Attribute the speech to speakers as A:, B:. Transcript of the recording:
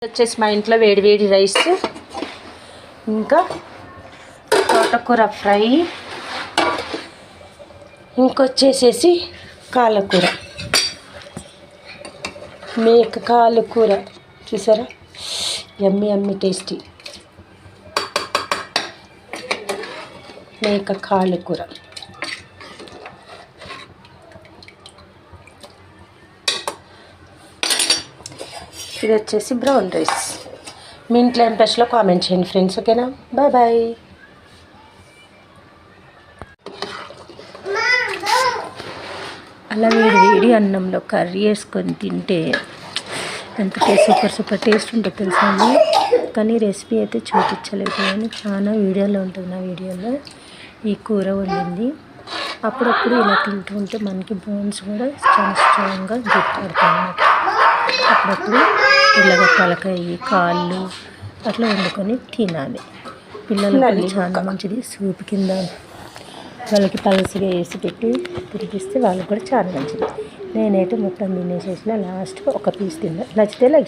A: వచ్చేసి మా ఇంట్లో వేడి వేడి రైస్, ఇంకా తోటకూర ఫ్రై, ఇంకొచ్చేసేసి కాళ్ళకూర, మేక కాళ్ళకూర చూసారా, యమ్మీ యమ్మీ టేస్టీ మేక కాళ్ళకూర. ఇది వచ్చేసి బ్రౌన్ రైస్. మీ ఇంట్లో ఏం స్పెషల్లో కామెంట్ చేయండి ఫ్రెండ్స్, ఓకేనా? Bye bye. అలా వేడి వేడి అన్నంలో కర్రీ వేసుకొని తింటే ఎంత సూపర్ టేస్ట్ ఉంటుంది తెలుసా అండి. కానీ రెసిపీ అయితే చూపించలేదు, కానీ చాలా వీడియోలో ఉంటుంది. నా వీడియోలో ఈ కూర వండింది. అప్పుడప్పుడు ఇలా తింటూ ఉంటే మనకి బోన్స్ కూడా చాలా స్ట్రాంగ్గా గుర్తుపడతాయి. అప్పుడప్పుడు ఇలాగ తలకాయ కాళ్ళు అట్లా వండుకొని తినాలి. పిల్లలకి చాలా మంచిది. సూప్ కింద వాళ్ళకి పలసగా వేసి పెట్టి తినిపిస్తే వాళ్ళకి కూడా చాలా మంచిది. నేనైతే మొత్తం తినేసేసిన, లాస్ట్ ఒక పీస్ తిన్నా. నచ్చితే లైక్